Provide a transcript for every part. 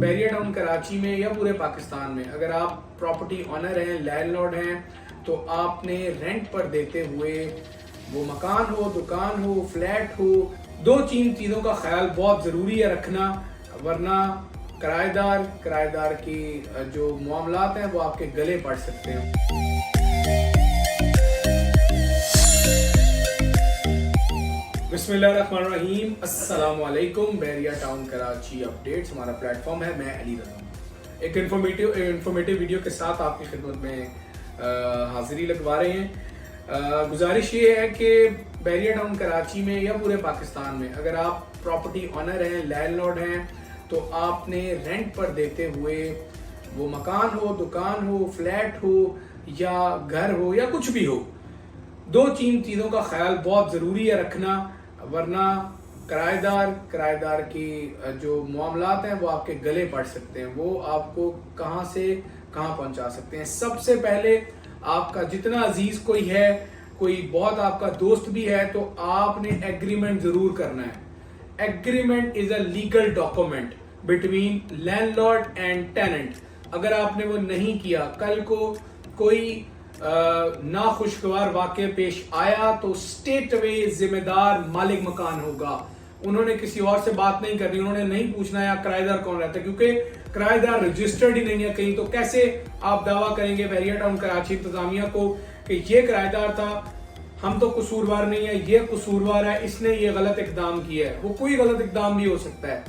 Bairiya town Karachi में या पूरे पाकिस्तान में अगर आप प्रॉपर्टी ऑनर हैं, लैंडलॉर्ड हैं, तो आपने रेंट पर देते हुए वो मकान हो, दुकान हो, फ्लैट हो, दो तीन चीज़ों का ख्याल बहुत ज़रूरी है रखना, वरना किराएदार की जो मामलात हैं वो आपके गले पड़ सकते हैं। बिस्मिल्लाहिर्रहमानिर्रहीम, अस्सलाम वालेकुम। बैरिया टाउन कराची अपडेट्स हमारा प्लेटफॉर्म है। मैं अली रज़ा एक इन्फॉर्मेटिव वीडियो के साथ आपकी खिदमत में हाजिरी लगवा रहे हैं। गुजारिश ये है कि बैरिया टाउन कराची में या पूरे पाकिस्तान में अगर आप प्रॉपर्टी ऑनर हैं, लैंडलॉर्ड हैं, तो आपने रेंट पर देते हुए वो मकान हो, दुकान हो, फ्लैट हो या घर हो या कुछ भी हो, दो तीन चीज़ों का ख्याल बहुत ज़रूरी है रखना, वरना किराएदार की जो मामलात हैं वो आपके गले पड़ सकते हैं। वो आपको कहाँ से कहाँ पहुँचा सकते हैं। सबसे पहले आपका जितना अजीज कोई है, कोई बहुत आपका दोस्त भी है, तो आपने एग्रीमेंट ज़रूर करना है। Agreement is a legal document between landlord and tenant. अगर आपने वो नहीं किया, कल को कोई नाखुशगवार वाक़या पेश आया तो स्टेट वे जिम्मेदार मालिक मकान होगा। उन्होंने किसी और से बात नहीं करनी, उन्होंने नहीं पूछना है किराएदार कौन रहता है, क्योंकि किराएदार रजिस्टर्ड ही नहीं है कहीं। तो कैसे आप दावा करेंगे बैरिया टाउन कराची इंतजामिया को कि ये किराएदार था, हम तो कसूरवार नहीं है, ये कसूरवार है, इसने ये गलत इकदाम किया है। वो कोई गलत इकदाम भी हो सकता है।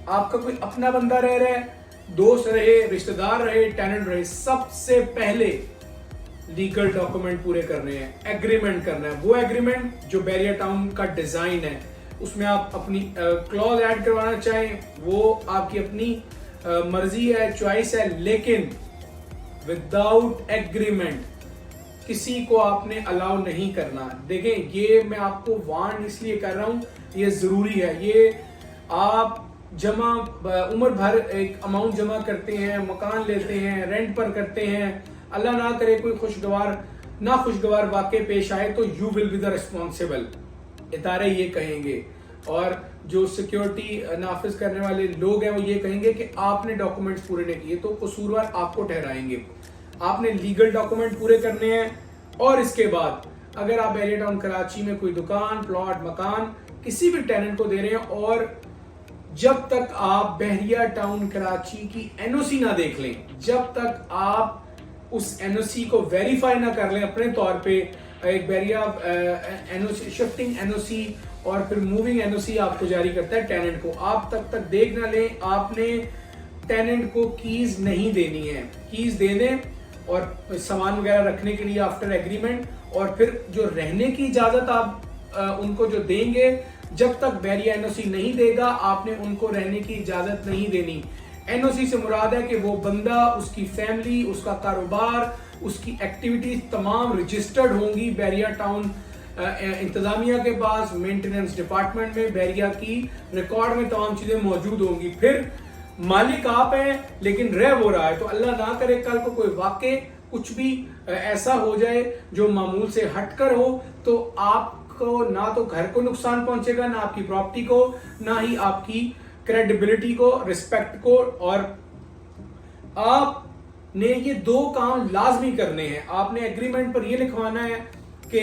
आपका कोई अपना बंदा रह रहा है, दोस्त रहे, रिश्तेदार रहे, टेनेंट रहे, सबसे पहले लीगल डॉक्यूमेंट पूरे करने हैं, एग्रीमेंट करना है। वो एग्रीमेंट जो बैरिया टाउन का डिजाइन है, उसमें आप अपनी क्लॉज ऐड करवाना चाहें, वो आपकी अपनी मर्जी है, चॉइस है, लेकिन विदाउट एग्रीमेंट किसी को आपने अलाउ नहीं करना। देखें, ये मैं आपको वार्न इसलिए कर रहा हूं, ये जरूरी है। ये आप उम्र भर एक अमाउंट जमा करते हैं, मकान लेते हैं, रेंट पर करते हैं, अल्लाह ना करे कोई नाखुशगवार वाक़े पेश आए तो you will be the responsible. इदारे ये कहेंगे और जो सिक्योरिटी नाफिज करने वाले लोग हैं वो ये कहेंगे कि आपने डॉक्यूमेंट्स पूरे नहीं किए, तो कसूरवार आपको ठहराएंगे। आपने लीगल डॉक्यूमेंट पूरे करने हैं। और इसके बाद अगर आप बैरिया टाउन कराची में कोई दुकान, प्लॉट, मकान किसी भी टेनेंट को दे रहे हैं, और जब तक आप बैरिया टाउन कराची की एनओसी ना देख लें, जब तक आप उस एनओसी को वेरीफाई ना कर लें अपने तौर पे, एक बैरिया एनओसी, शिफ्टिंग एनओसी और फिर मूविंग एनओसी आपको जारी करता है टेनेंट को, आप तक देख ना लें। आपने टेनेंट को कीज नहीं देनी है। कीज दे दें और सामान वगैरह रखने के लिए आफ्टर एग्रीमेंट, और फिर जो रहने की इजाजत आप उनको जो देंगे, जब तक बैरिया एनओसी नहीं देगा आपने उनको रहने की इजाजत नहीं देनी। एनओसी से मुराद है कि वो बंदा, उसकी फैमिली, उसका कारोबार, उसकी एक्टिविटीज तमाम रजिस्टर्ड होंगी बैरिया टाउन इंतजामिया के पास, मेंटेनेंस डिपार्टमेंट में, बैरिया की रिकॉर्ड में तमाम चीजें मौजूद होंगी। फिर मालिक आप हैं लेकिन रह वो रहा है, तो अल्लाह ना करे कल को कोई वाक़े कुछ भी ऐसा हो जाए जो मामूल से हटकर हो, तो आपको ना तो घर को नुकसान पहुंचेगा, ना आपकी प्रॉपर्टी को, ना ही आपकी क्रेडिबिलिटी को, रिस्पेक्ट को। और आपने ये दो काम लाजमी करने हैं। आपने एग्रीमेंट पर ये लिखवाना है कि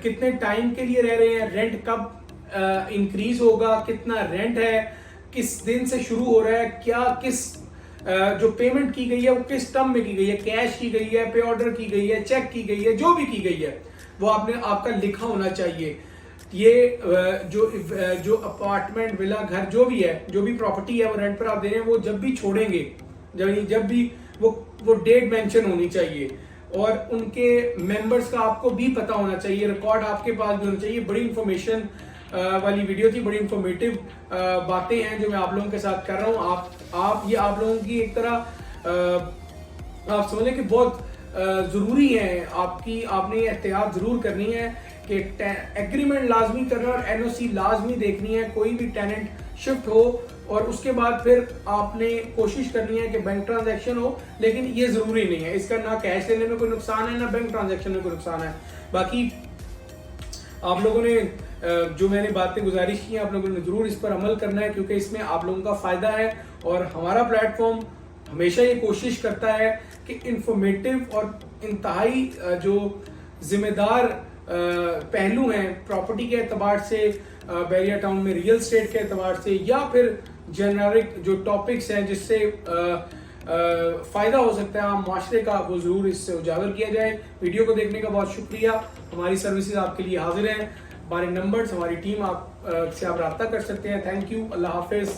कितने टाइम के लिए रह रहे हैं, रेंट कब इंक्रीज होगा, कितना रेंट है, किस दिन से शुरू हो रहा है, क्या किस जो पेमेंट की गई है वो किस टर्म में की गई है, कैश की गई है, पे ऑर्डर की गई है, चेक की गई है, जो भी की गई है वो आपका लिखा होना चाहिए। ये जो अपार्टमेंट, विला, घर जो भी है, जो भी प्रॉपर्टी है वो रेंट पर आप दे रहे हैं, वो जब भी छोड़ेंगे, जब भी वो डेट मेंशन होनी चाहिए, और उनके मेंबर्स का आपको भी पता होना चाहिए, रिकॉर्ड आपके पास भी होना चाहिए। बड़ी इंफॉर्मेशन वाली वीडियो थी, बड़ी इंफॉर्मेटिव बातें हैं जो मैं आप लोगों के साथ कर रहा हूँ। ये आप लोगों की एक तरह आप समझ लें कि बहुत जरूरी है। आपने एहतियात जरूर करनी है कि एग्रीमेंट लाजमी करना और एनओसी लाजमी देखनी है। कोई भी टेनेंट शिफ्ट हो और उसके बाद फिर आपने कोशिश करनी है कि बैंक ट्रांजैक्शन हो, लेकिन ये जरूरी नहीं है। इसका ना कैश लेने में कोई नुकसान है, ना बैंक ट्रांजैक्शन में कोई नुकसान है। बाकी आप लोगों ने جو میں نے باتیں گزارش کی ہیں آپ لوگوں نے ضرور اس پر عمل کرنا ہے، کیونکہ اس میں آپ لوگوں کا فائدہ ہے، اور ہمارا پلیٹ فارم ہمیشہ یہ کوشش کرتا ہے کہ انفارمیٹو اور انتہائی جو ذمہ دار پہلو ہیں پراپرٹی کے اعتبار سے، بحریہ ٹاؤن میں ریئل اسٹیٹ کے اعتبار سے، یا پھر جنرک جو ٹاپکس ہیں جس سے فائدہ ہو سکتا ہے عام معاشرے کا، وہ ضرور اس سے اجاگر کیا جائے۔ ویڈیو کو دیکھنے کا بہت شکریہ، ہماری سروسز آپ کے لیے حاضر ہیں، ہمارے نمبرز، ہماری ٹیم آپ سے آپ رابطہ کر سکتے ہیں۔ تھینک یو، اللہ حافظ۔